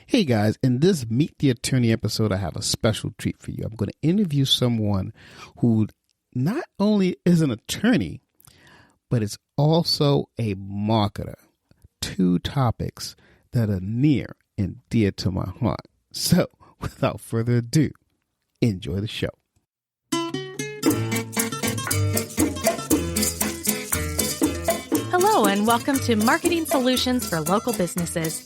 Hey guys, in this Meet the Attorney episode, I have a special treat for you. I'm going to interview someone who not only is an attorney, but is also a marketer. Two topics that are near and dear to my heart. So, without further ado, enjoy the show. Hello, and welcome to Marketing Solutions for Local Businesses,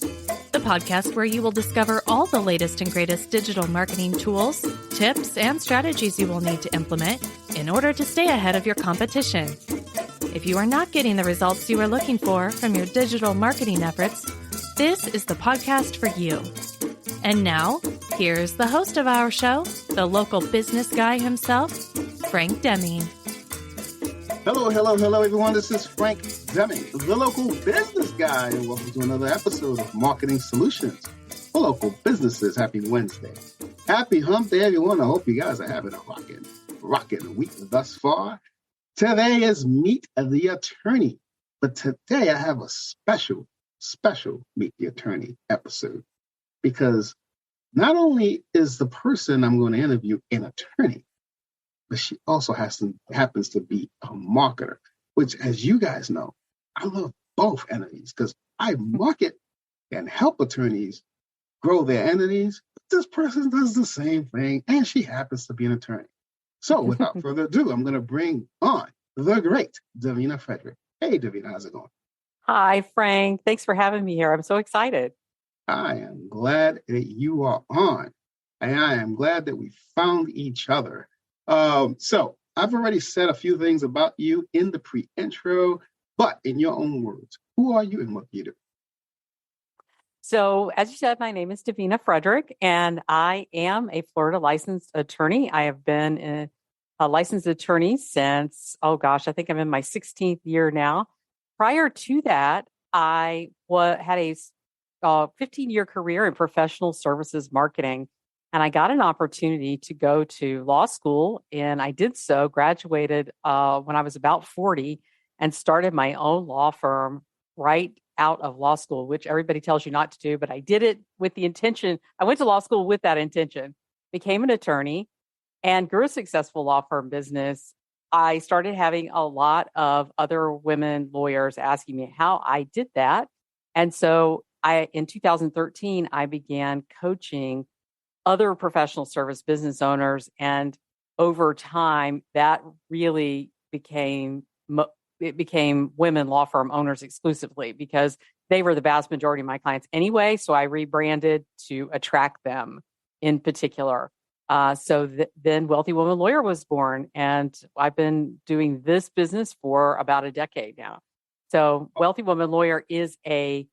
the podcast where you will discover all the latest and greatest digital marketing tools, tips, and strategies you will need to implement in order to stay ahead of your competition. If you are not getting the results you are looking for from your digital marketing efforts, this is the podcast for you. And now, here's the host of our show, the local business guy himself, Frank Deming. Hello, everyone. This is Frank Deming, the local business guy, and welcome to another episode of Marketing Solutions for Local Businesses. Happy Wednesday. Happy hump day, everyone. I hope you guys are having a rocking week thus far. Today is Meet the Attorney, but today I have a special Meet the Attorney episode, because not only is the person I'm going to interview an attorney, but she also happens to be a marketer, which, as you guys know, I love both entities because I market and help attorneys grow their entities. This person does the same thing, and she happens to be an attorney. So without further ado, I'm going to bring on the great Davina Frederick. Hey, Davina, how's it going? Hi, Frank. Thanks for having me here. I'm so excited. I am glad that you are on, and I am glad that we found each other. So I've already said a few things about you in the pre-intro, but in your own words, who are you and what do you do? So, as you said, my name is Davina Frederick, and I am a Florida licensed attorney. I have been a licensed attorney since, I think I'm in my 16th year now. Prior to that, I had a 15-year career in professional services marketing. And I got an opportunity to go to law school, and I did so, graduated when I was about 40, and started my own law firm right out of law school, which everybody tells you not to do, but I did it with the intention. I went to law school with that intention, became an attorney, and grew a successful law firm business. I started having a lot of other women lawyers asking me how I did that. And so in 2013, I began coaching other professional service business owners. And over time, that really became women law firm owners exclusively, because they were the vast majority of my clients anyway. So I rebranded to attract them in particular. Then Wealthy Woman Lawyer was born, and I've been doing this business for about a decade now. So Wealthy Woman Lawyer is a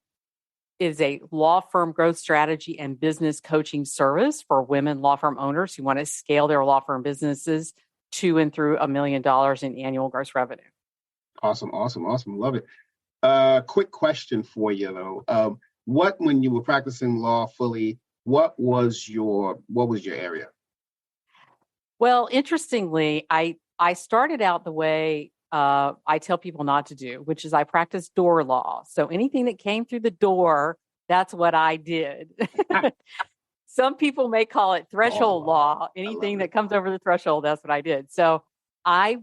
law firm growth strategy and business coaching service for women law firm owners who want to scale their law firm businesses to and through $1 million in annual gross revenue. Awesome. Love it. Quick question for you though. When you were practicing law fully, what was your area? Well, interestingly, I started out the way I tell people not to do, which is I practice door law. So anything that came through the door, that's what I did. Some people may call it threshold law. Anything that comes over the threshold, that's what I did. So I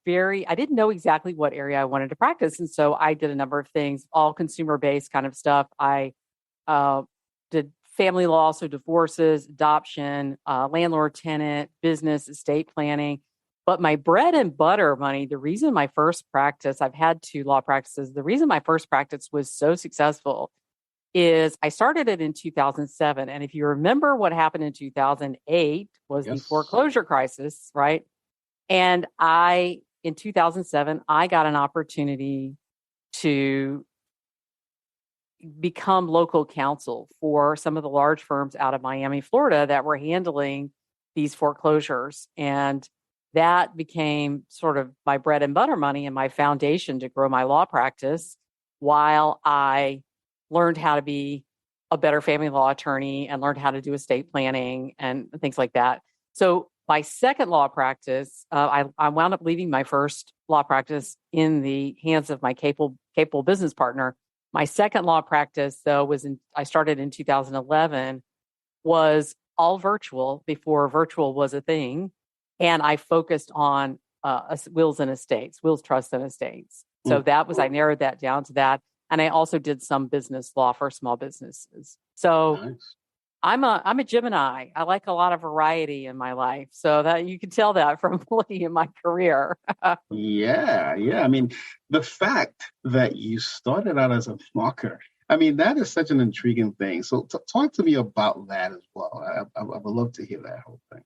didn't know exactly what area I wanted to practice. And so I did a number of things, all consumer-based kind of stuff. I did family law, so divorces, adoption, landlord-tenant, business, estate planning. But my bread and butter money, the reason my first practice, I've had 2 law practices, the reason my first practice was so successful is I started it in 2007. And if you remember what happened in 2008 was the foreclosure crisis, right? And in 2007, I got an opportunity to become local counsel for some of the large firms out of Miami, Florida that were handling these foreclosures. And that became sort of my bread and butter money and my foundation to grow my law practice, while I learned how to be a better family law attorney and learned how to do estate planning and things like that. So my second law practice, I wound up leaving my first law practice in the hands of my capable business partner. My second law practice, though, I started in 2011, was all virtual before virtual was a thing. And I focused on wills and estates, wills, trusts, and estates. So I narrowed that down to that. And I also did some business law for small businesses. So Nice. I'm a Gemini. I like a lot of variety in my life. So that you can tell that from looking at my career. Yeah. I mean, the fact that you started out as a marketer, I mean, that is such an intriguing thing. So talk to me about that as well. I would love to hear that whole thing.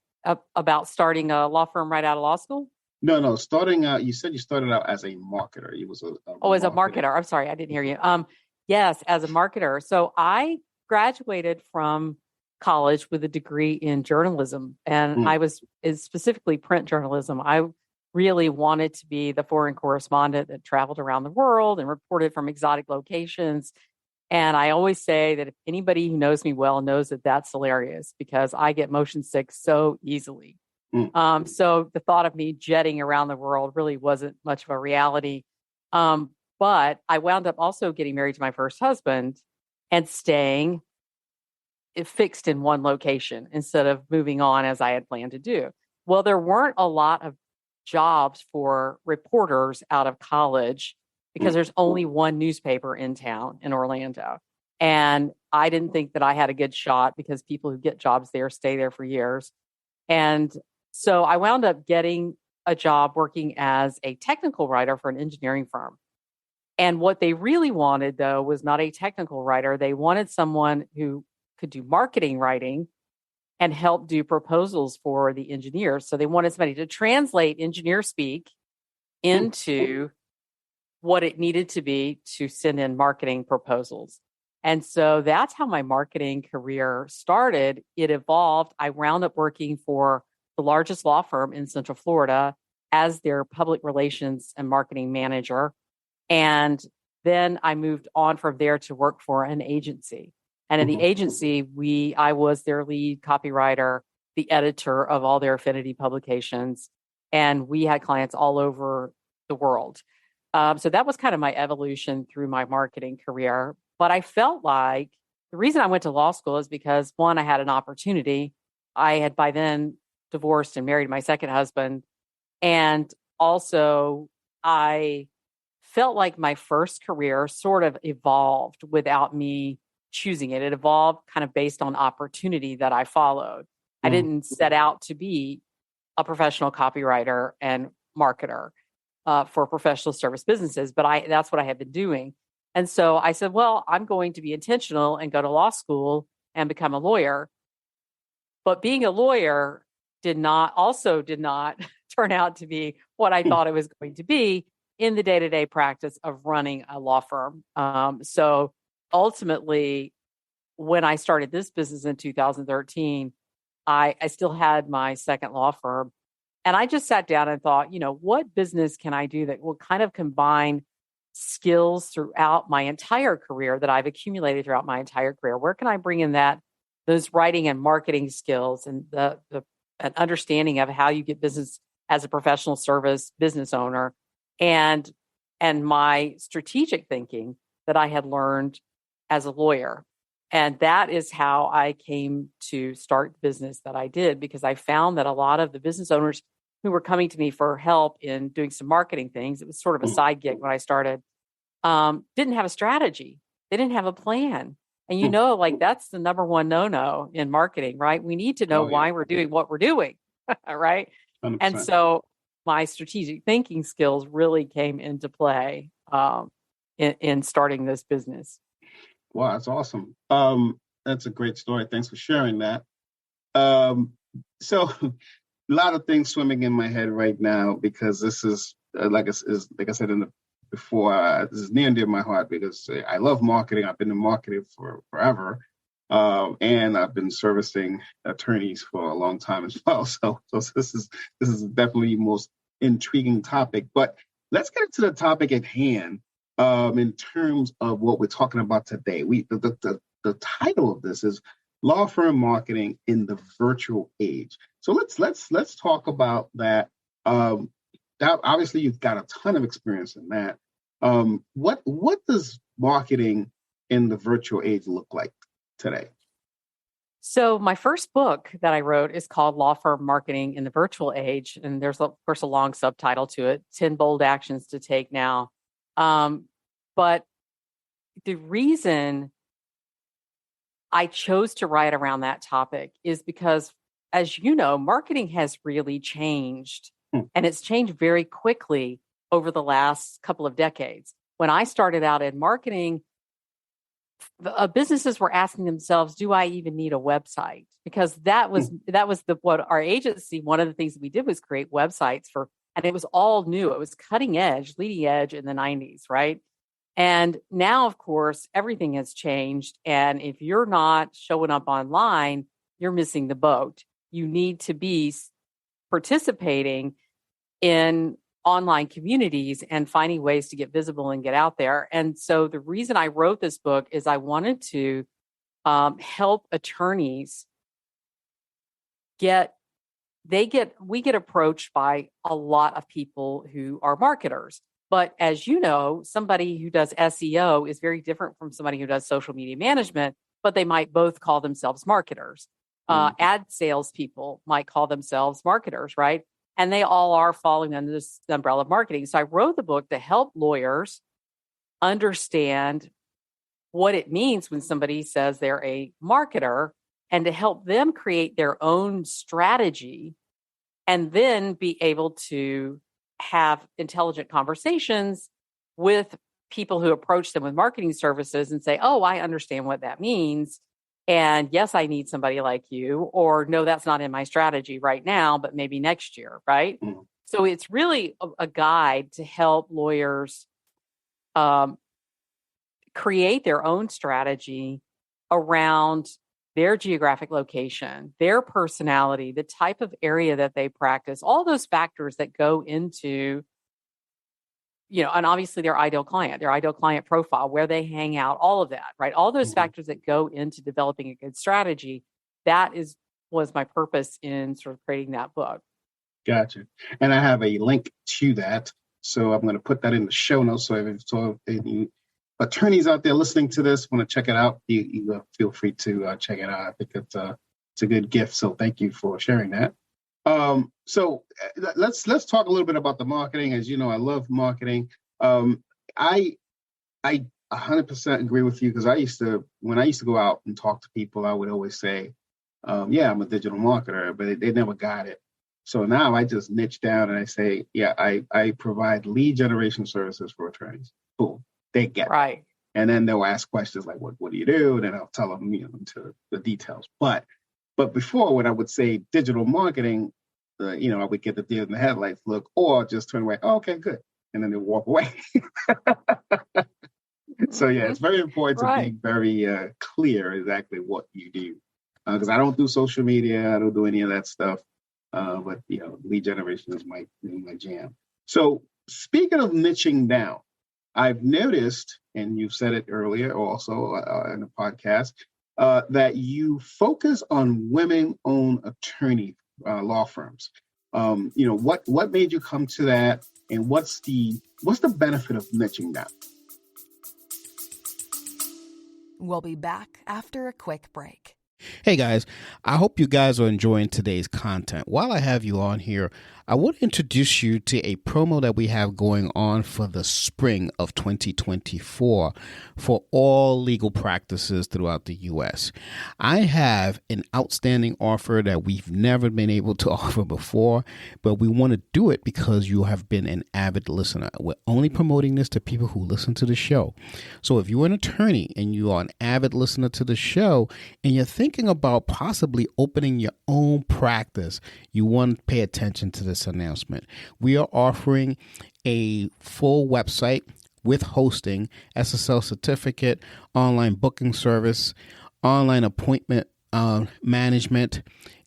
About starting a law firm right out of law school? No, starting out, you said you started out as a marketer. You was as a marketer. I'm sorry, I didn't hear you. Yes, as a marketer. So I graduated from college with a degree in journalism, and I was specifically print journalism. I really wanted to be the foreign correspondent that traveled around the world and reported from exotic locations. And I always say that if anybody who knows me well knows that that's hilarious because I get motion sick so easily. So the thought of me jetting around the world really wasn't much of a reality. But I wound up also getting married to my first husband and staying fixed in one location instead of moving on as I had planned to do. Well, there weren't a lot of jobs for reporters out of college because there's only one newspaper in town in Orlando. And I didn't think that I had a good shot because people who get jobs there stay there for years. And so I wound up getting a job working as a technical writer for an engineering firm. And what they really wanted, though, was not a technical writer. They wanted someone who could do marketing writing and help do proposals for the engineers. So they wanted somebody to translate engineer speak into what it needed to be to send in marketing proposals. And so that's how my marketing career started. It evolved. I wound up working for the largest law firm in Central Florida as their public relations and marketing manager. And then I moved on from there to work for an agency. And in the agency, I was their lead copywriter, the editor of all their affinity publications, and we had clients all over the world. So that was kind of my evolution through my marketing career. But I felt like the reason I went to law school is because, one, I had an opportunity. I had by then divorced and married my second husband. And also, I felt like my first career sort of evolved without me choosing it. It evolved kind of based on opportunity that I followed. I didn't set out to be a professional copywriter and marketer for professional service businesses, but that's what I had been doing. And so I said, well, I'm going to be intentional and go to law school and become a lawyer. But being a lawyer did not turn out to be what I thought it was going to be in the day-to-day practice of running a law firm. So ultimately, when I started this business in 2013, I still had my second law firm. And I just sat down and thought, what business can I do that will kind of combine skills throughout my entire career that I've accumulated throughout my entire career? Where can I bring in those writing and marketing skills and an understanding of how you get business as a professional service business owner and my strategic thinking that I had learned as a lawyer. And that is how I came to start the business that I did, because I found that a lot of the business owners who were coming to me for help in doing some marketing things, it was sort of a side gig when I started, didn't have a strategy. They didn't have a plan. And like that's the number one no-no in marketing, right? We need to know why we're doing what we're doing, right? 100%. And so my strategic thinking skills really came into play in starting this business. Wow, that's awesome. That's a great story. Thanks for sharing that. So a lot of things swimming in my head right now, because this is, like I said before, this is near and dear to my heart because I love marketing. I've been in marketing for forever. And I've been servicing attorneys for a long time as well. So this is definitely the most intriguing topic. But let's get into the topic at hand. In terms of what we're talking about today, the title of this is Law Firm Marketing in the Virtual Age. So let's talk about that. That obviously you've got a ton of experience in that. What does marketing in the virtual age look like today? So my first book that I wrote is called Law Firm Marketing in the Virtual Age. And there's, of course, a long subtitle to it, 10 Bold Actions to Take Now. But the reason I chose to write around that topic is because, as you know, marketing has really changed, and it's changed very quickly over the last couple of decades. When I started out in marketing, businesses were asking themselves, do I even need a website? Because that was what our agency, one of the things that we did was create websites and it was all new. It was cutting edge, leading edge in the 90s, right? And now, of course, everything has changed. And if you're not showing up online, you're missing the boat. You need to be participating in online communities and finding ways to get visible and get out there. And so the reason I wrote this book is I wanted to help attorneys we get approached by a lot of people who are marketers. But as you know, somebody who does SEO is very different from somebody who does social media management, but they might both call themselves marketers. Ad salespeople might call themselves marketers, right? And they all are falling under this umbrella of marketing. So I wrote the book to help lawyers understand what it means when somebody says they're a marketer and to help them create their own strategy and then be able to have intelligent conversations with people who approach them with marketing services and say, oh, I understand what that means. And yes, I need somebody like you, or no, that's not in my strategy right now, but maybe next year, right? So it's really a guide to help lawyers create their own strategy around their geographic location, their personality, the type of area that they practice, all those factors that go into, and obviously their ideal client profile, where they hang out, all of that, right? All those factors that go into developing a good strategy. That was my purpose in sort of creating that book. Gotcha. And I have a link to that. So I'm going to put that in the show notes. So if you attorneys out there listening to this want to check it out, you feel free to check it out. I think it's a good gift. So thank you for sharing that. So let's talk a little bit about the marketing. As you know, I love marketing. I 100% agree with you, because when I used to go out and talk to people, I would always say, yeah, I'm a digital marketer, but they never got it. So now I just niche down and I say, yeah, I provide lead generation services for attorneys. Boom. They get right. It. And then they'll ask questions like, what do you do? And then I'll tell them, to the details. But before, when I would say digital marketing, I would get the deer in the headlights look, or just turn away. Oh, okay, good. And then they walk away. So yeah, it's very important to be very clear exactly what you do. Because I don't do social media. I don't do any of that stuff. But lead generation is my jam. So speaking of niching down, I've noticed, and you've said it earlier also in the podcast, that you focus on women-owned attorney law firms. What made you come to that, and what's the benefit of niching down? We'll be back after a quick break. Hey guys, I hope you guys are enjoying today's content. While I have you on here, I want to introduce you to a promo that we have going on for the spring of 2024 for all legal practices throughout the U.S. I have an outstanding offer that we've never been able to offer before, but we want to do it because you have been an avid listener. We're only promoting this to people who listen to the show. So if you're an attorney and you are an avid listener to the show and you're thinking about possibly opening your own practice, you want to pay attention to this announcement. We are offering a full website with hosting, SSL certificate, online booking service, online appointment management,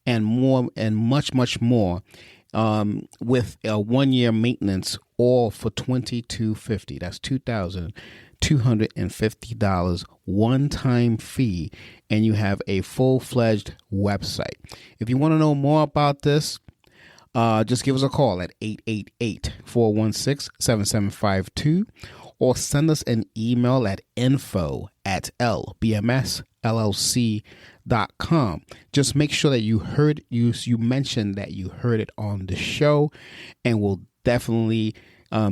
and more, and much, much more, with a 1-year maintenance, all for $2,250. That's $2,250 one-time fee, and you have a full-fledged website. If you want to know more about this, just give us a call at 888-416-7752, or send us an email at info@lbmsllc.com. Just make sure that you mentioned that you heard it on the show, and we'll definitely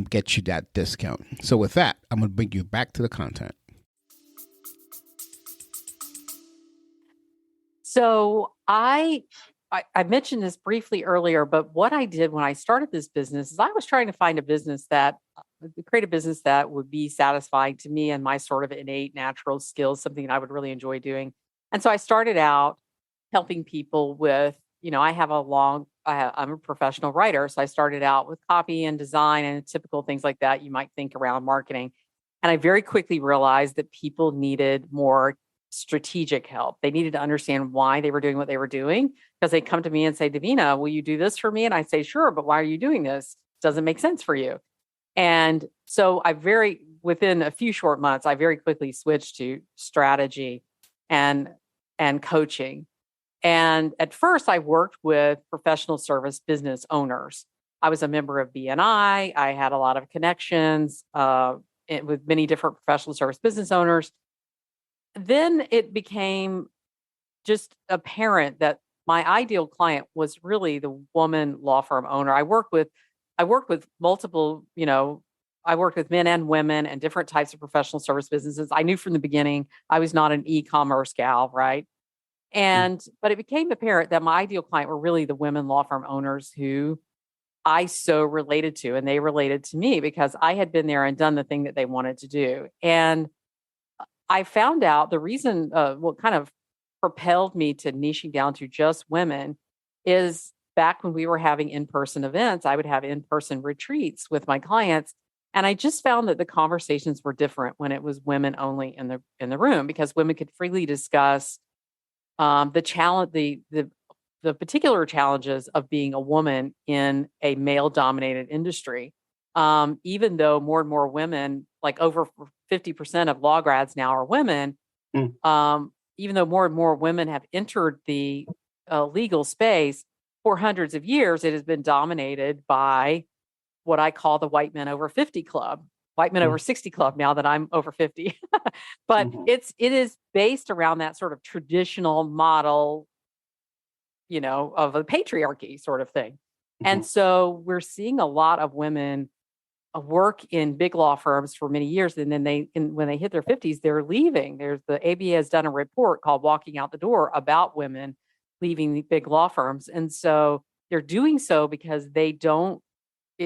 get you that discount. So with that, I'm going to bring you back to the content. So I mentioned this briefly earlier, but what I did when I started this business is I was trying to find a business create a business that would be satisfying to me and my sort of innate natural skills, something I would really enjoy doing. And so I started out helping people with, I'm a professional writer. So I started out with copy and design and typical things like that you might think around marketing. And I very quickly realized that people needed more strategic help. They needed to understand why they were doing what they were doing, because they come to me and say, Davina, will you do this for me? And I say, sure, but why are you doing this? Doesn't make sense for you. And so within a few short months, I very quickly switched to strategy and coaching. And at first I worked with professional service business owners. I was a member of BNI. I had a lot of connections with many different professional service business owners. Then it became just apparent that my ideal client was really the woman law firm owner. I worked with multiple, I worked with men and women and different types of professional service businesses. I knew from the beginning I was not an e-commerce gal, right? But it became apparent that my ideal client were really the women law firm owners who I so related to, and they related to me because I had been there and done the thing that they wanted to do. And I found out the reason, what kind of propelled me to niching down to just women is back when we were having in-person events, I would have in-person retreats with my clients. And I just found that the conversations were different when it was women only in the room, because women could freely discuss the particular challenges of being a woman in a male-dominated industry. Even though more and more women, like over 50% of law grads now are women, even though more and more women have entered the legal space, for hundreds of years, it has been dominated by what I call the white men over 50 club, white men over 60 club now that I'm over 50. But it is based around that sort of traditional model, of a patriarchy sort of thing. And so we're seeing a lot of women work in big law firms for many years. And then when they hit their 50s, they're leaving. The ABA has done a report called Walking Out the Door about women leaving the big law firms. And so they're doing so because it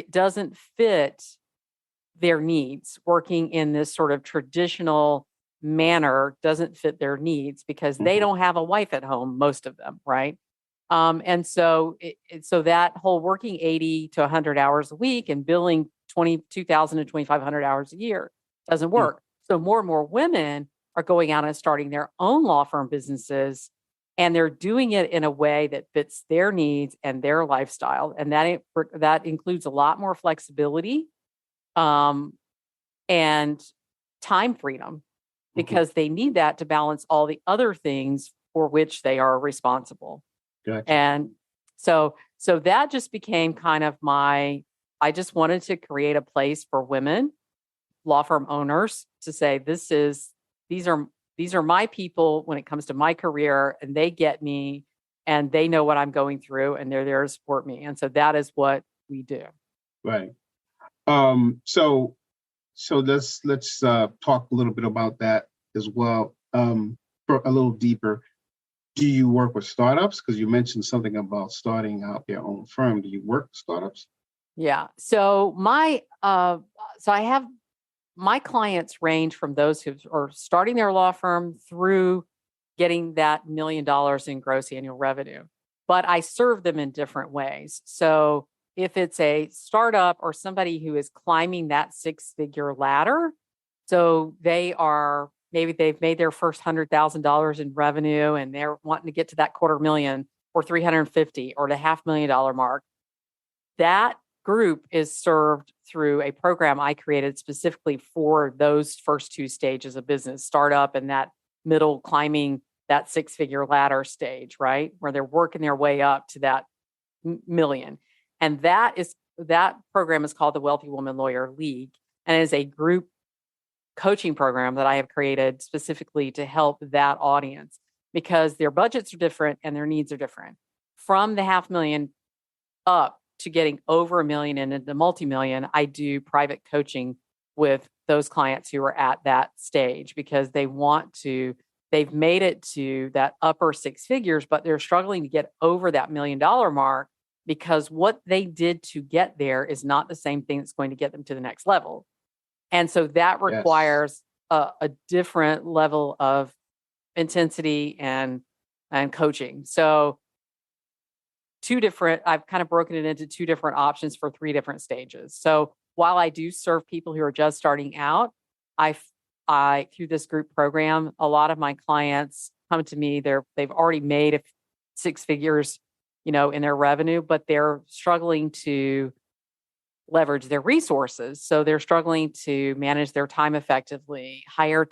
doesn't fit their needs. Working in this sort of traditional manner doesn't fit their needs because they don't have a wife at home, most of them, right? And so that whole working 80 to 100 hours a week and billing 22,000 to 2,500 hours a year doesn't work. So more and more women are going out and starting their own law firm businesses, and they're doing it in a way that fits their needs and their lifestyle. And that includes a lot more flexibility and time freedom, because they need that to balance all the other things for which they are responsible. Gotcha. And so that just became kind of I just wanted to create a place for women law firm owners to say, these are my people when it comes to my career, and they get me and they know what I'm going through and they're there to support me. And so that is what we do. Right. So let's talk a little bit about that as well. For a little deeper. Do you work with startups? Because you mentioned something about starting out their own firm. Do you work with startups? Yeah. So I have my clients range from those who are starting their law firm through getting that $1 million in gross annual revenue, but I serve them in different ways. So if it's a startup or somebody who is climbing that 6-figure ladder, so maybe they've made their first $100,000 in revenue and they're wanting to get to that $250,000 or $350,000 or the $500,000 mark. That group is served through a program I created specifically for those first two stages of business, startup and that middle climbing that 6-figure ladder stage, right? Where they're working their way up to that million. And that program is called the Wealthy Woman Lawyer League, and it is a group coaching program that I have created specifically to help that audience because their budgets are different and their needs are different. From the $500,000 up to getting over $1 million and into multi-million, I do private coaching with those clients who are at that stage because they've made it to that upper six figures, but they're struggling to get over that $1 million mark because what they did to get there is not the same thing that's going to get them to the next level. And so that requires a different level of intensity and coaching. So I've kind of broken it into two different options for three different stages. So while I do serve people who are just starting out, I through this group program, a lot of my clients come to me. They've already made six figures, in their revenue, but they're struggling to leverage their resources. So they're struggling to manage their time effectively, hire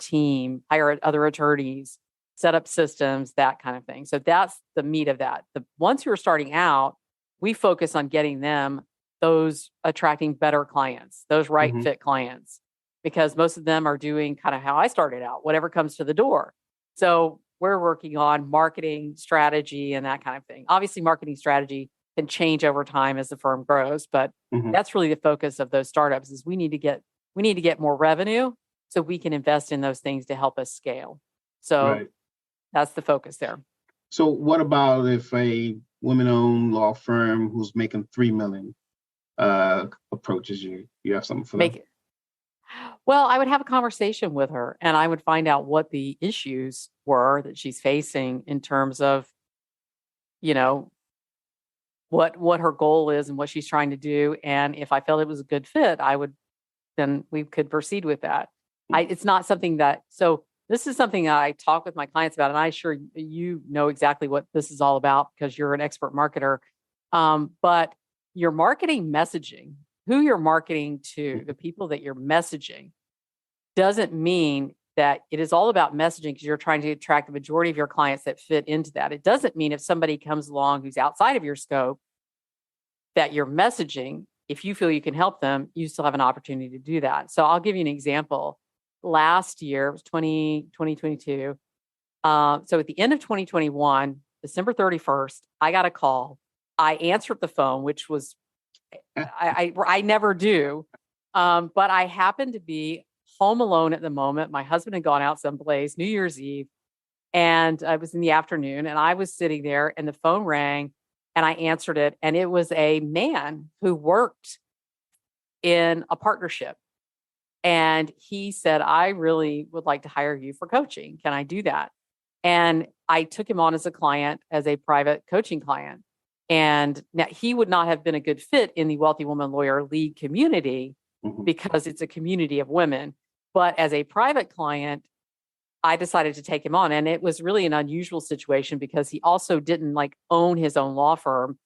other attorneys, set up systems, that kind of thing. So that's the meat of that. The ones who are starting out, we focus on getting them those attracting better clients, those right fit clients, because most of them are doing kind of how I started out, whatever comes to the door. So we're working on marketing strategy and that kind of thing. Obviously, marketing strategy can change over time as the firm grows, but that's really the focus of those startups is we need to get more revenue so we can invest in those things to help us scale. So that's the focus there. So what about if a women-owned law firm who's making $3 million approaches you? You have something for them? Well, I would have a conversation with her and I would find out what the issues were that she's facing in terms of, what her goal is and what she's trying to do. And if I felt it was a good fit, then we could proceed with that. It's not something so this is something that I talk with my clients about, and I'm sure you know exactly what this is all about because you're an expert marketer. But your marketing messaging, who you're marketing to, the people that you're messaging, doesn't mean that it is all about messaging because you're trying to attract the majority of your clients that fit into that. It doesn't mean if somebody comes along who's outside of your scope that you're messaging, if you feel you can help them, you still have an opportunity to do that. So I'll give you an example. Last year, it was 2022. So at the end of 2021, December 31st, I got a call. I answered the phone, which was, I never do. But I happened to be home alone at the moment. My husband had gone out someplace, New Year's Eve, and it was in the afternoon, and I was sitting there and the phone rang and I answered it. And it was a man who worked in a partnership. And he said, I really would like to hire you for coaching. Can I do that? And I took him on as a client, as a private coaching client. And now he would not have been a good fit in the Wealthy Woman Lawyer League community because it's a community of women. But as a private client, I decided to take him on. And it was really an unusual situation because he also didn't own his own law firm.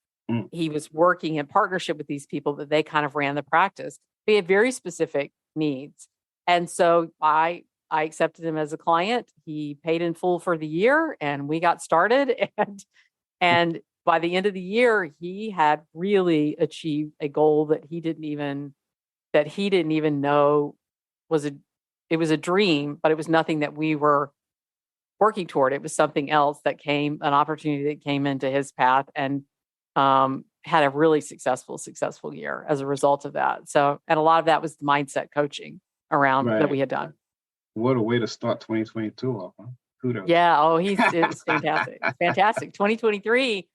He was working in partnership with these people, but they kind of ran the practice. They had very specific needs. And so I accepted him as a client. He paid in full for the year and we got started. And by the end of the year, he had really achieved a goal that he didn't even know it was a dream, but it was nothing that we were working toward. It was something else an opportunity that came into his path and had a really successful year as a result of that. So, and a lot of that was the mindset coaching around that we had done. What a way to start 2022 off, huh? Kudos. Yeah. Oh, it was fantastic. Fantastic. 2023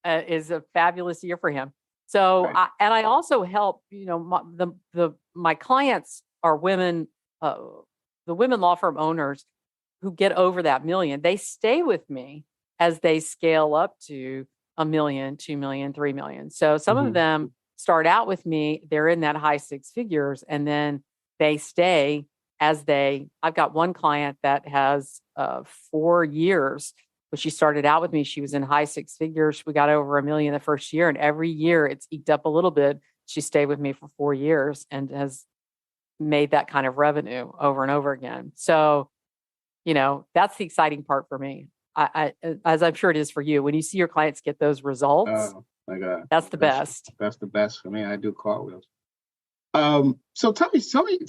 is a fabulous year for him. So, I also help, my clients are women, the women law firm owners who get over that million. They stay with me as they scale up to $1 million, $2 million, $3 million. So some of them start out with me, they're in that high six figures, and then they stay I've got one client that has 4 years. When she started out with me, she was in high six figures. We got over $1 million the first year, and every year it's eked up a little bit. She stayed with me for 4 years and has made that kind of revenue over and over again. So, that's the exciting part for me. I as I'm sure it is for you, when you see your clients get those results, Oh my God, that's the best. That's the best for me. I do cartwheels. So tell me something.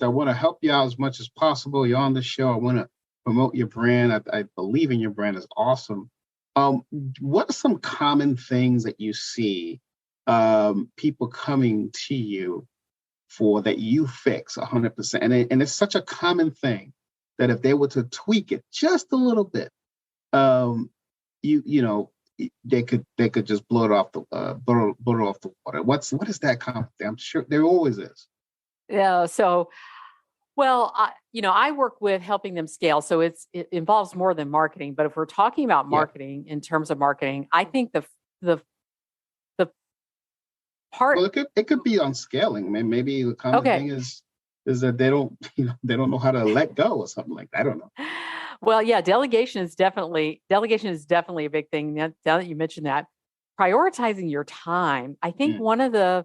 I want to help you out as much as possible. You're on the show. I want to promote your brand. I believe in your brand. Is awesome. What are some common things that you see people coming to you for that you fix 100%? And it's such a common thing that if they were to tweak it just a little bit, you know, they could just blow it off the blow it off the water. What is that common thing? I'm sure there always is. Yeah. So, well, I work with helping them scale. So it involves more than marketing. But if we're talking about Yeah. marketing in terms of marketing, I think the part. Well, it could be on scaling. Maybe the common Okay. thing is that they don't they don't know how to let go or something like that. I don't know. Well, yeah, delegation is definitely a big thing. Now that you mentioned that, prioritizing your time. I think Mm. one of the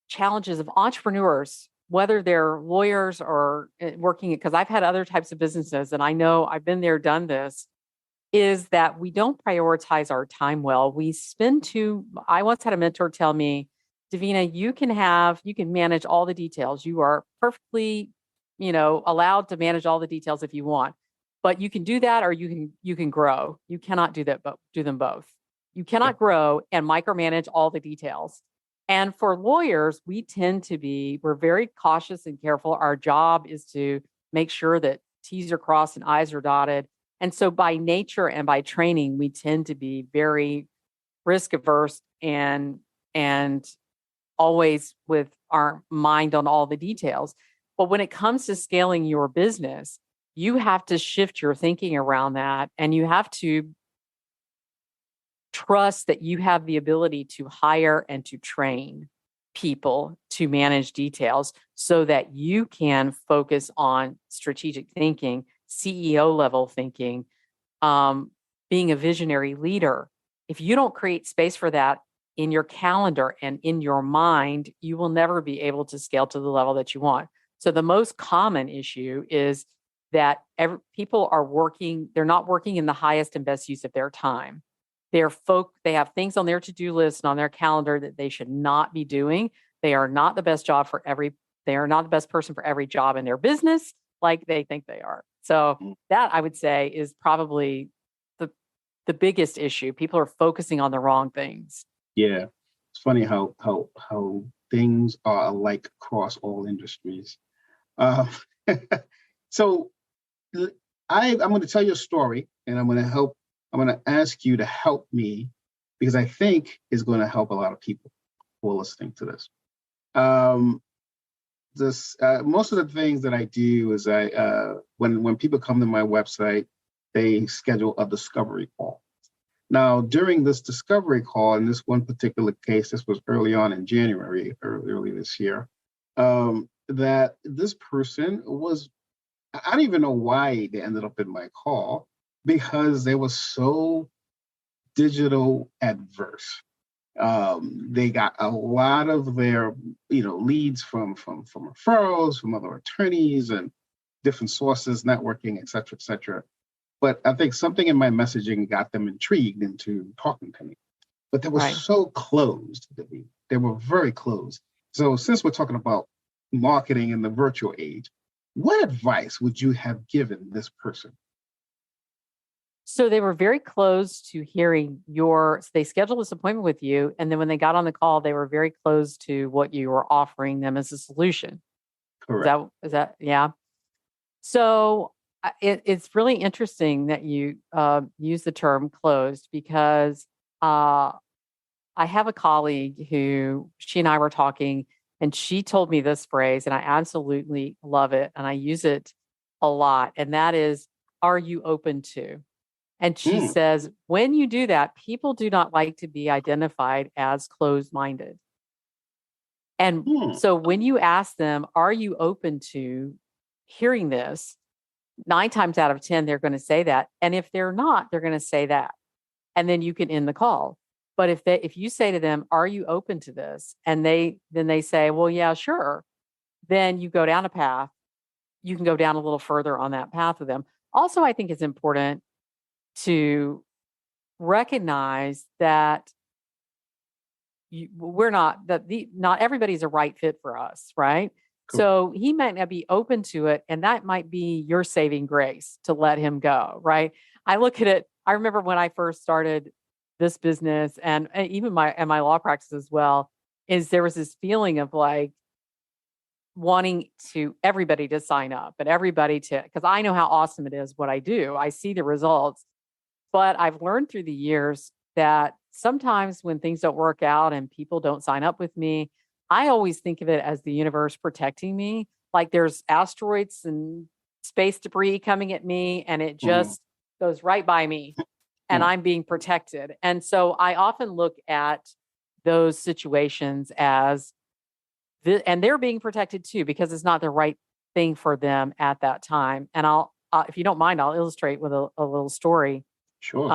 challenges of entrepreneurs, whether they're lawyers or working, because I've had other types of businesses and I know I've been there, done this, is that we don't prioritize our time well. I once had a mentor tell me, Davina, you can manage all the details. You are perfectly, allowed to manage all the details if you want, but you can do that or you can grow. You cannot do that, but do them both. You Yeah. cannot grow and micromanage all the details. And for lawyers, we're very cautious and careful. Our job is to make sure that T's are crossed and I's are dotted. And so by nature and by training, we tend to be very risk averse and always with our mind on all the details. But when it comes to scaling your business, you have to shift your thinking around that and you have to trust that you have the ability to hire and to train people to manage details so that you can focus on strategic thinking, CEO level thinking, being a visionary leader. If you don't create space for that in your calendar and in your mind, you will never be able to scale to the level that you want. So the most common issue is that people are they're not working in the highest and best use of their time. They have things on their to-do list and on their calendar that they should not be doing. They are not the best they are not the best person for every job in their business like they think they are. So that I would say is probably the biggest issue. People are focusing on the wrong things. Yeah, it's funny how things are alike across all industries. Uh, so I'm going to tell you a story, and I'm going to ask you to help me because I think it's going to help a lot of people who are listening to this. Most of the things that I do is when people come to my website, they schedule a discovery call. Now, during this discovery call, in this one particular case, this was early on in January, early this year, that this person I don't even know why they ended up in my call because they were so digital adverse. They got a lot of their, leads from referrals, from other attorneys and different sources, networking, et cetera, et cetera. But I think something in my messaging got them intrigued into talking to me. But they were so closed. They were very closed. So since we're talking about marketing in the virtual age, what advice would you have given this person? So they were very close to hearing so they scheduled this appointment with you. And then when they got on the call, they were very close to what you were offering them as a solution. Correct. Is that, yeah. So it's really interesting that you use the term closed because I have a colleague who she and I were talking and she told me this phrase and I absolutely love it. And I use it a lot. And that is, are you open to? And she says, when you do that, people do not like to be identified as closed-minded. And so when you ask them, are you open to hearing this? 9 times out of 10, they're going to say that. And if they're not, they're going to say that. And then you can end the call. But if you say to them, are you open to this? And then they say, well, yeah, sure. Then you go down a path. You can go down a little further on that path with them. Also, I think it's important to recognize that we're not not everybody's a right fit for us, right? Cool. So he might not be open to it, and that might be your saving grace to let him go, right? I look at it. I remember when I first started this business, and even my law practice as well, is there was this feeling of like wanting to everybody to sign up and everybody to, because I know how awesome it is what I do. I see the results, but I've learned through the years that sometimes when things don't work out and people don't sign up with me, I always think of it as the universe protecting me. Like there's asteroids and space debris coming at me, and it just goes right by me, and I'm being protected. And so I often look at those situations as and they're being protected too, because it's not the right thing for them at that time. And if you don't mind, I'll illustrate with a little story. Sure.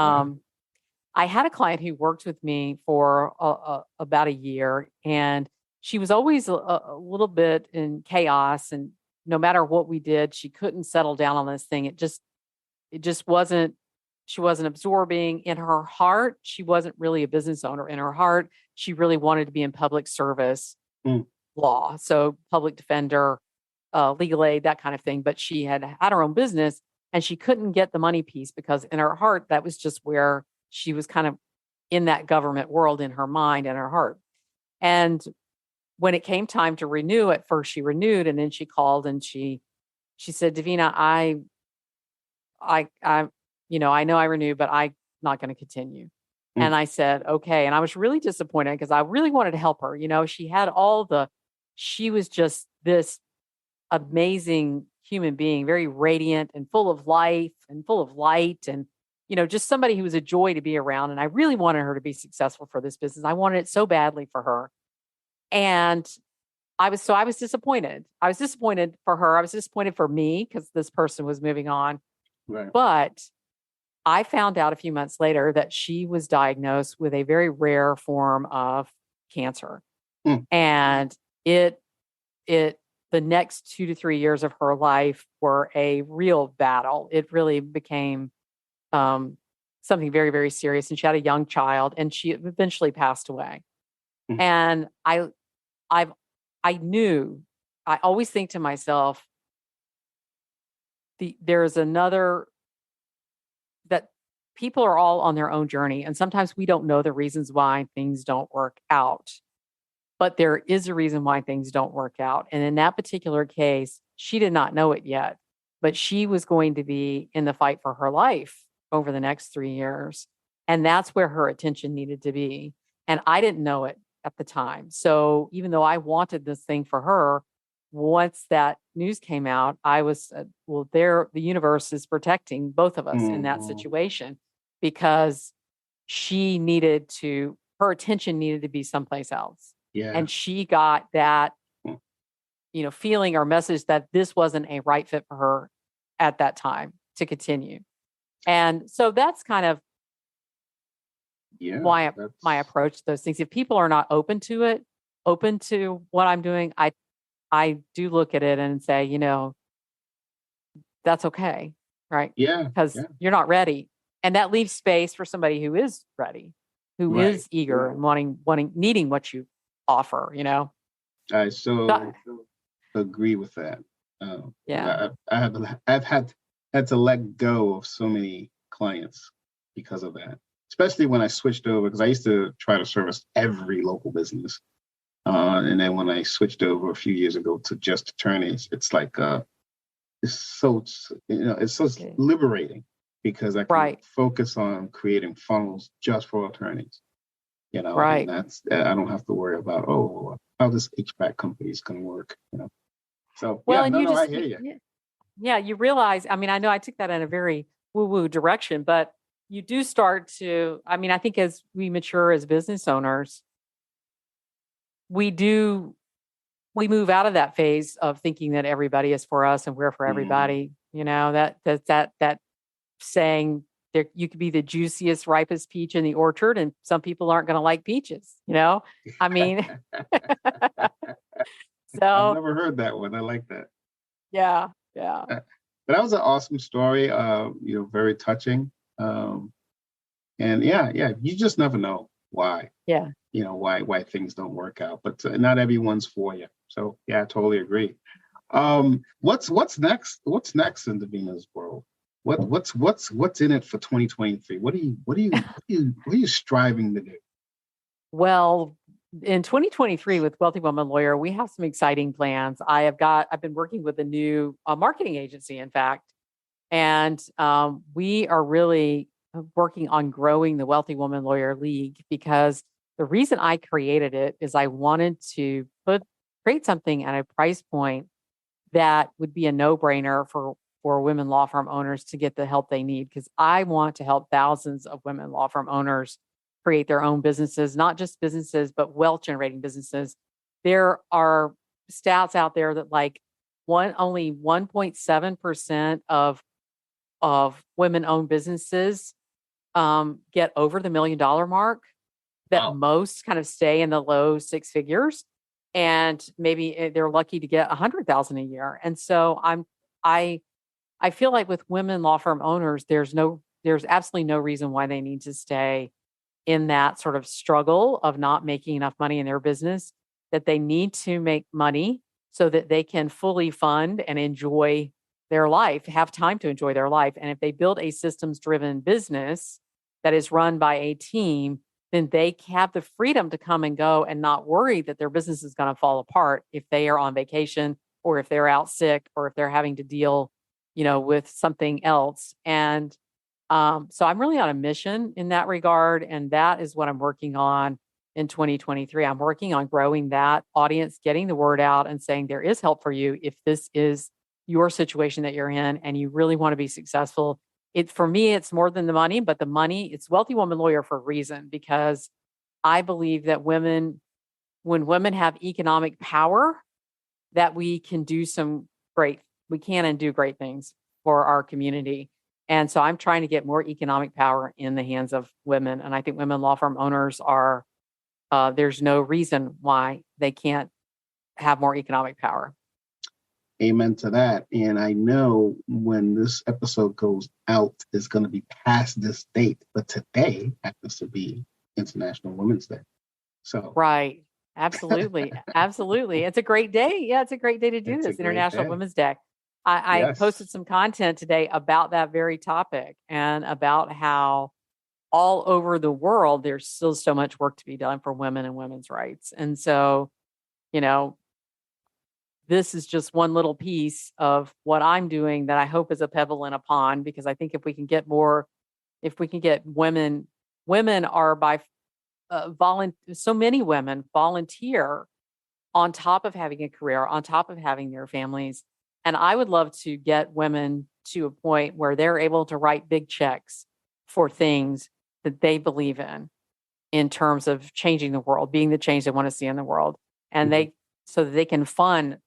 I had a client who worked with me for about a year, and she was always a little bit in chaos. And no matter what we did, she couldn't settle down on this thing. It just wasn't, she wasn't absorbing. In her heart, she wasn't really a business owner. In her heart, she really wanted to be in public service law. So public defender, legal aid, that kind of thing. But she had her own business, and she couldn't get the money piece because in her heart, that was just where she was kind of in that government world in her mind and her heart. And when it came time to renew, at first she renewed, and then she called and she said, Davina, I know I renewed, but I'm not going to continue. And I said, okay. And I was really disappointed because I really wanted to help her. She was just this amazing human being, very radiant and full of life and full of light, and, just somebody who was a joy to be around. And I really wanted her to be successful for this business. I wanted it so badly for her. And I was disappointed. I was disappointed for her. I was disappointed for me because this person was moving on. Right. But I found out a few months later that she was diagnosed with a very rare form of cancer. And the next 2 to 3 years of her life were a real battle. It really became something very, very serious. And she had a young child, and she eventually passed away. And I always think to myself, there's another, that people are all on their own journey. And sometimes we don't know the reasons why things don't work out, but there is a reason why things don't work out. And in that particular case, she did not know it yet, but she was going to be in the fight for her life over the next 3 years. And that's where her attention needed to be. And I didn't know it at the time. So even though I wanted this thing for her, once that news came out, I was, the universe is protecting both of us in that situation, because her attention needed to be someplace else. Yeah. And she got that, feeling or message that this wasn't a right fit for her at that time to continue. And so that's kind of why my approach to those things. If people are not open to what I'm doing, I do look at it and say, that's okay. Right. Yeah. Because you're not ready. And that leaves space for somebody who is ready, who is eager and needing what you offer, I so agree with that. I've had to let go of so many clients because of that, especially when I switched over, because I used to try to service every local business. And then when I switched over a few years ago to just attorneys, it's like, it's so liberating, because I can focus on creating funnels just for attorneys, Right. And that's, I don't have to worry about, how this HVAC company is going to work, So, I hear you. Yeah, you realize, I know I took that in a very woo-woo direction, but you do start to, I think as we mature as business owners, we move out of that phase of thinking that everybody is for us and we're for everybody. That saying, you could be the juiciest, ripest peach in the orchard, and some people aren't going to like peaches. So I've never heard that one. I like that. Yeah. But that was an awesome story. Very touching. And you just never know. why, Yeah. why things don't work out. But not everyone's for you. So yeah, I totally agree. What's next? What's next in Davina's world? What's in it for 2023? What are you striving to do? Well, in 2023 with Wealthy Woman Lawyer, we have some exciting plans. I've been working with a new marketing agency, in fact, and we are really working on growing the Wealthy Woman Lawyer League, because the reason I created it is I wanted to create something at a price point that would be a no-brainer for women law firm owners to get the help they need, because I want to help thousands of women law firm owners create their own businesses, not just businesses, but wealth generating businesses. There are stats out there that only 1.7% of women owned businesses get over the $1 million mark, that Wow. most kind of stay in the low six figures, and maybe they're lucky to get 100,000 a year. And so I feel like with women law firm owners, there's absolutely no reason why they need to stay in that sort of struggle of not making enough money in their business, that they need to make money so that they can fully fund and enjoy their life, have time to enjoy their life. And if they build a systems driven business that is run by a team, then they have the freedom to come and go and not worry that their business is going to fall apart if they are on vacation, or if they're out sick, or if they're having to deal, with something else. And so I'm really on a mission in that regard. And that is what I'm working on in 2023. I'm working on growing that audience, getting the word out and saying there is help for you if this is your situation that you're in and you really want to be successful. For me, it's more than the money, but it's Wealthy Woman Lawyer for a reason, because I believe that when women have economic power, that we can do and do great things for our community. And so I'm trying to get more economic power in the hands of women. And I think women law firm owners there's no reason why they can't have more economic power. Amen to that. And I know when this episode goes out, it's going to be past this date. But today happens to be International Women's Day. So right. Absolutely. Absolutely. It's a great day. Yeah, it's a great day to do this, International Women's Day. I Yes. posted some content today about that very topic, and about how all over the world, there's still so much work to be done for women and women's rights. And so, this is just one little piece of what I'm doing that I hope is a pebble in a pond, because I think if we can get women are by so many women volunteer on top of having a career, on top of having their families. And I would love to get women to a point where they're able to write big checks for things that they believe in terms of changing the world, being the change they want to see in the world. And so that they can fund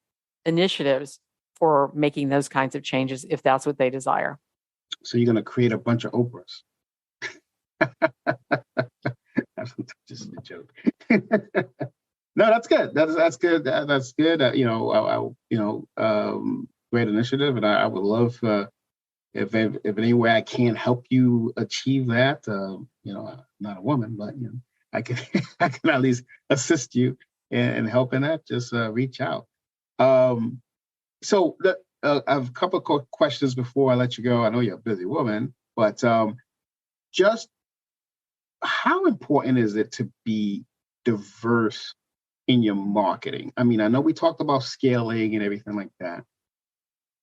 initiatives for making those kinds of changes if that's what they desire. So you're going to create a bunch of Oprahs. That's just a joke. No, that's good. That's good. That's good. Great initiative, and I would love if any way I can help you achieve that. I'm not a woman, but I can I can at least assist you in helping that. Just reach out. So I have a couple of questions before I let you go. I know you're a busy woman, but just how important is it to be diverse in your marketing? I mean, I know we talked about scaling and everything like that,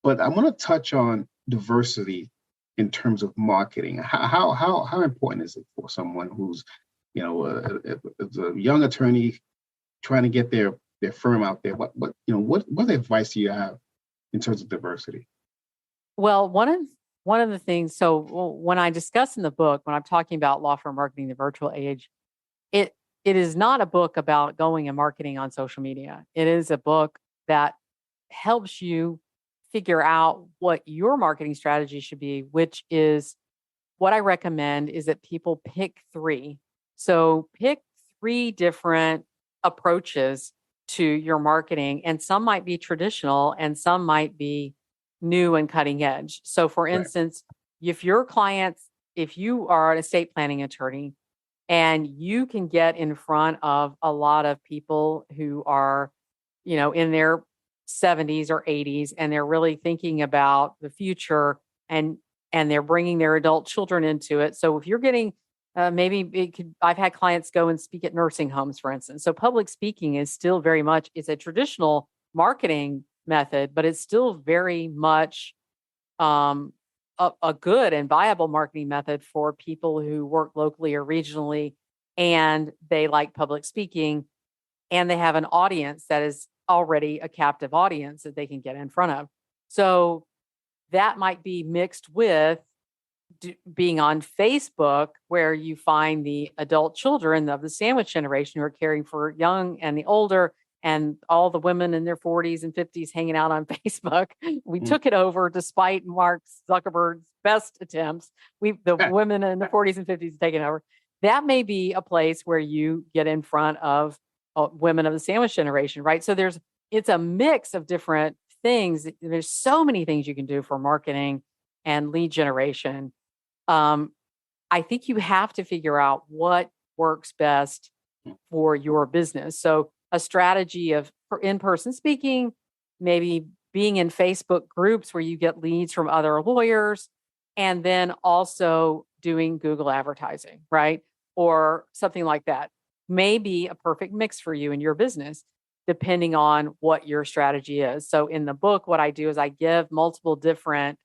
but I want to touch on diversity in terms of marketing. How important is it for someone who's, as a young attorney trying to get their firm out there? What advice do you have in terms of diversity? Well, one of the things, so when I discuss in the book, when I'm talking about law firm marketing, the virtual age, it is not a book about going and marketing on social media. It is a book that helps you figure out what your marketing strategy should be, which is what I recommend is that people pick 3. So pick 3 different approaches to your marketing, and some might be traditional and some might be new and cutting edge. So for instance, if you are an estate planning attorney And you can get in front of a lot of people who are, in their 70s or 80s, and they're really thinking about the future, and they're bringing their adult children into it. So if you're getting I've had clients go and speak at nursing homes, for instance. So public speaking is still very much, it's a traditional marketing method, but it's still very much a good and viable marketing method for people who work locally or regionally, and they like public speaking, and they have an audience that is already a captive audience that they can get in front of. So that might be mixed with being on Facebook, where you find the adult children of the sandwich generation who are caring for young and the older, and all the women in their 40s and 50s hanging out on Facebook. We took it over despite Mark Zuckerberg's best attempts. The women in the 40s and 50s taken over. That may be a place where you get in front of women of the sandwich generation, right? So it's a mix of different things. There's so many things you can do for marketing and lead generation. I think you have to figure out what works best for your business. So a strategy of in-person speaking, maybe being in Facebook groups where you get leads from other lawyers, and then also doing Google advertising, right? Or something like that may be a perfect mix for you in your business, depending on what your strategy is. So in the book, what I do is I give multiple different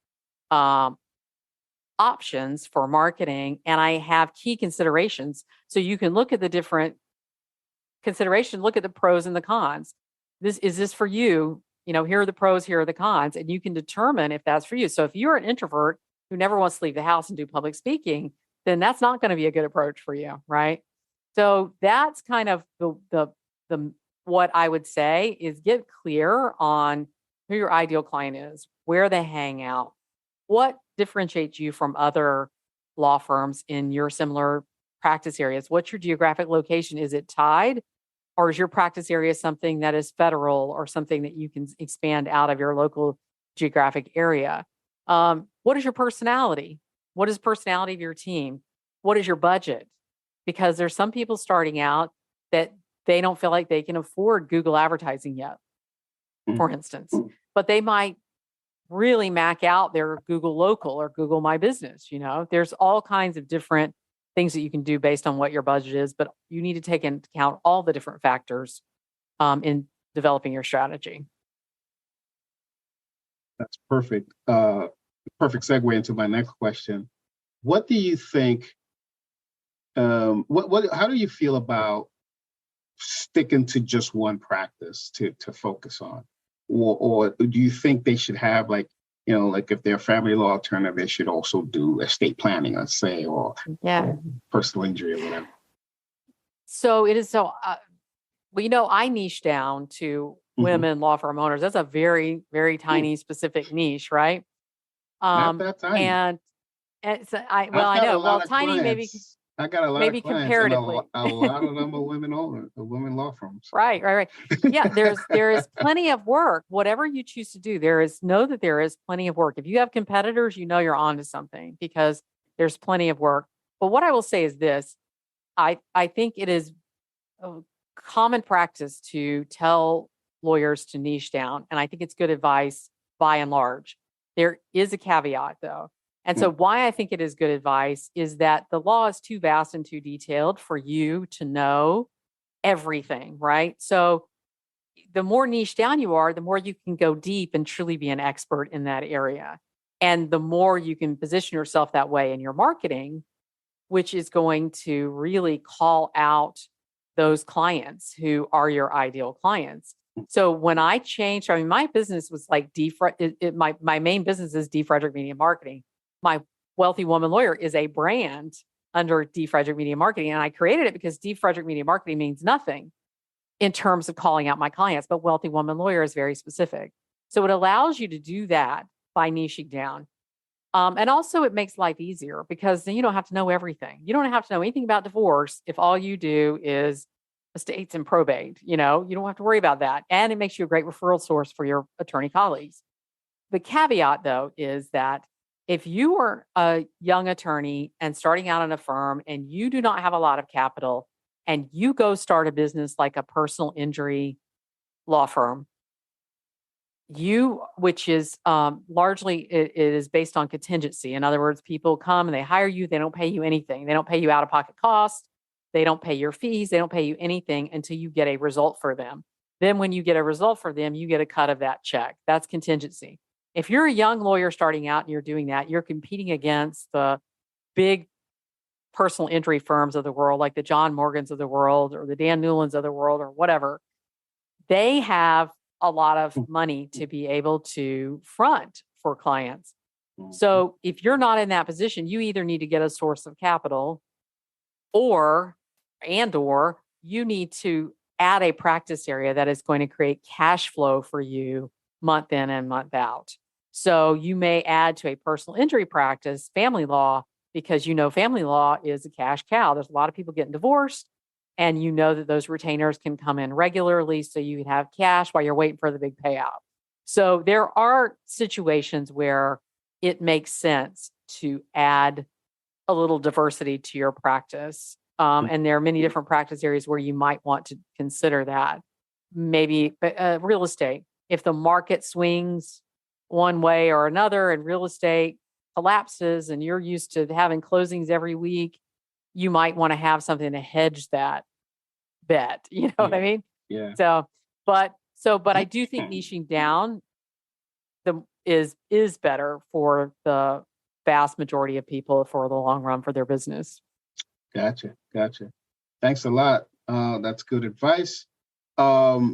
options for marketing, and I have key considerations. So you can look at the different considerations, look at the pros and the cons. Is this for you? Here are the pros, here are the cons, and you can determine if that's for you. So if you're an introvert who never wants to leave the house and do public speaking, then that's not going to be a good approach for you, right? So that's kind of the what I would say is get clear on who your ideal client is, where they hang out, what differentiates you from other law firms in your similar practice areas. What's your geographic location? Is it tied? Or is your practice area something that is federal, or something that you can expand out of your local geographic area? What is your personality? What is the personality of your team? What is your budget? Because there's some people starting out that they don't feel like they can afford Google advertising yet, for instance, but they might really mac out their Google Local or Google My Business. There's all kinds of different things that you can do based on what your budget is, but you need to take into account all the different factors in developing your strategy. That's perfect. Perfect segue into my next question. What do you think? How do you feel about sticking to just one practice to focus on, or do you think they should have like if they're a family law attorney, they should also do estate planning, let's say, or personal injury or whatever? So it is so. I niche down to women law firm owners. That's a very, very tiny, specific niche, right? Not that tiny. And so I know. Well, tiny maybe. I got a lot maybe of clients, comparatively. and a lot of them are women owners, women law firms. Right. Yeah, there is plenty of work. Whatever you choose to do, there is plenty of work. If you have competitors, you're onto something, because there's plenty of work. But what I will say is this: I think it is a common practice to tell lawyers to niche down, and I think it's good advice by and large. There is a caveat, though. And so why I think it is good advice is that the law is too vast and too detailed for you to know everything, right? So the more niche down you are, the more you can go deep and truly be an expert in that area. And the more you can position yourself that way in your marketing, which is going to really call out those clients who are your ideal clients. So when I changed, my business was like my main business is D. Frederick Media Marketing. My Wealthy Woman Lawyer is a brand under D. Frederick Media Marketing. And I created it because D. Frederick Media Marketing means nothing in terms of calling out my clients, but Wealthy Woman Lawyer is very specific. So it allows you to do that by niching down. And also it makes life easier, because then you don't have to know everything. You don't have to know anything about divorce if all you do is estates and probate. You don't have to worry about that. And it makes you a great referral source for your attorney colleagues. The caveat, though, is that If you are a young attorney and starting out in a firm and you do not have a lot of capital and you go start a business like a personal injury law firm, which is largely it is based on contingency. In other words, people come and they hire you, they don't pay you anything. They don't pay you out of pocket costs. They don't pay your fees. They don't pay you anything until you get a result for them. Then when you get a result for them, you get a cut of that check. That's contingency. If you're a young lawyer starting out and you're doing that, you're competing against the big personal injury firms of the world, like the John Morgans of the world or the Dan Newlands of the world or whatever. They have a lot of money to be able to front for clients. So if you're not in that position, you either need to get a source of capital or you need to add a practice area that is going to create cash flow for you month in and month out. So you may add to a personal injury practice, family law, because family law is a cash cow. There's a lot of people getting divorced, and that those retainers can come in regularly, so you can have cash while you're waiting for the big payout. So there are situations where it makes sense to add a little diversity to your practice. And there are many different practice areas where you might want to consider that. Maybe real estate. If the market swings one way or another and real estate collapses and you're used to having closings every week, you might want to have something to hedge that bet. You know what I mean? Yeah. But I do think niching down is better for the vast majority of people for the long run for their business. Gotcha. Thanks a lot. That's good advice. I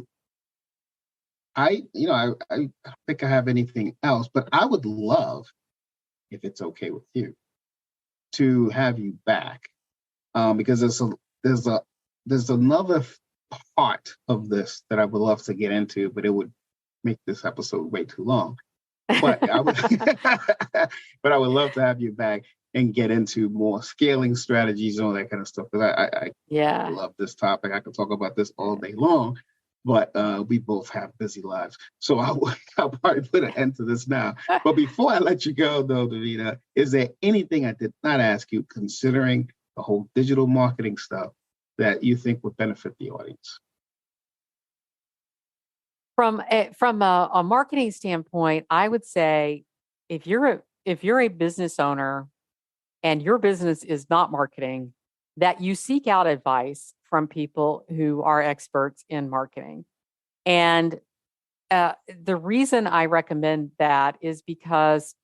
don't think I have anything else, but I would love, if it's okay with you, to have you back, because there's another part of this that I would love to get into, but it would make this episode way too long. But I would love to have you back and get into more scaling strategies and all that kind of stuff. Because I love this topic. I could talk about this all day long, but we both have busy lives. So I'll probably put an end to this now. But before I let you go, though, Davina, is there anything I did not ask you, considering the whole digital marketing stuff, that you think would benefit the audience? From a marketing standpoint, I would say if you're a business owner and your business is not marketing, that you seek out advice from people who are experts in marketing. And the reason I recommend that is because,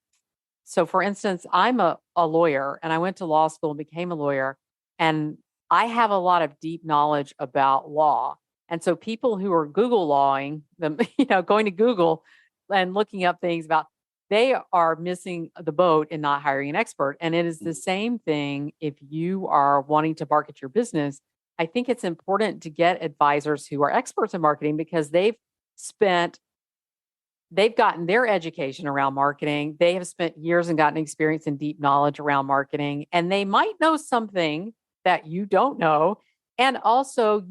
so for instance, I'm a lawyer and I went to law school and became a lawyer, and I have a lot of deep knowledge about law. And so people who are Google lawing, going to Google and looking up things about, they are missing the boat in not hiring an expert. And it is the same thing if you are wanting to market your business. I think it's important to get advisors who are experts in marketing, because they've gotten their education around marketing. They have spent years and gotten experience and deep knowledge around marketing, and they might know something that you don't know. And also,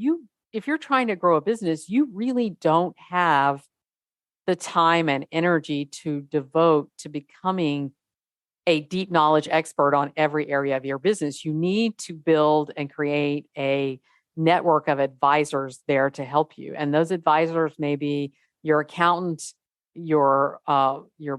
if you're trying to grow a business, you really don't have the time and energy to devote to becoming a deep knowledge expert on every area of your business. You need to build and create a network of advisors there to help you. And those advisors may be your accountant, your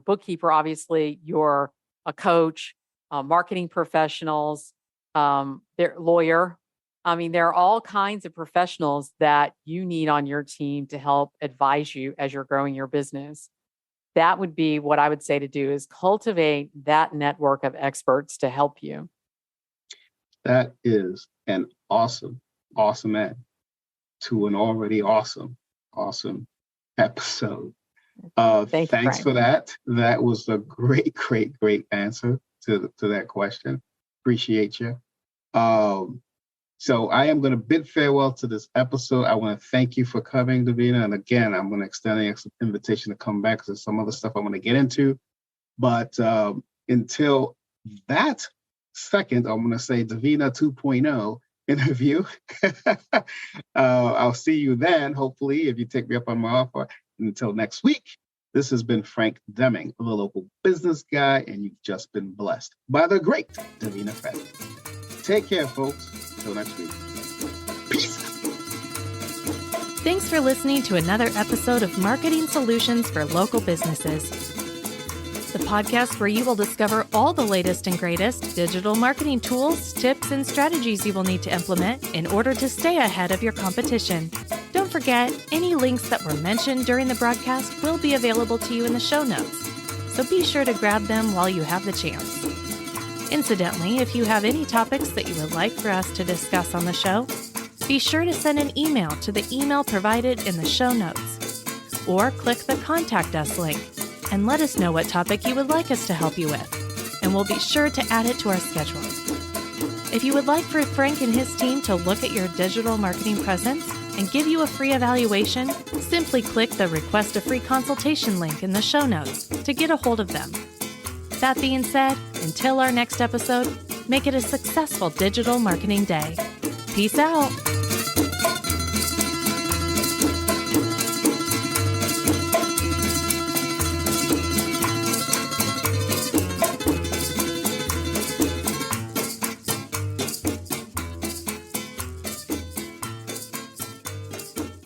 bookkeeper, obviously, you're a coach, marketing professionals, their lawyer. I mean, there are all kinds of professionals that you need on your team to help advise you as you're growing your business. That would be what I would say to do, is cultivate that network of experts to help you. That is an awesome end to an already awesome episode. Thanks for that. That was a great answer to that question. Appreciate you. So I am going to bid farewell to this episode. I want to thank you for coming, Davina. And again, I'm going to extend the invitation to come back, because there's some other stuff I want to get into. But until that second, I'm going to say Davina 2.0 interview. I'll see you then, hopefully, if you take me up on my offer. Until next week, This has been Frank Deming, the local business guy, and you've just been blessed by the great Davina Frederick. Take care, folks. Until next week. Peace. Thanks for listening to another episode of Marketing Solutions for Local Businesses, the podcast where you will discover all the latest and greatest digital marketing tools, tips, and strategies you will need to implement in order to stay ahead of your competition. Don't forget, any links that were mentioned during the broadcast will be available to you in the show notes, so be sure to grab them while you have the chance. Incidentally, if you have any topics that you would like for us to discuss on the show, be sure to send an email to the email provided in the show notes, or click the Contact Us link and let us know what topic you would like us to help you with, and we'll be sure to add it to our schedule. If you would like for Frank and his team to look at your digital marketing presence and give you a free evaluation, simply click the Request a Free Consultation link in the show notes to get a hold of them. That being said, until our next episode, make it a successful digital marketing day. Peace out.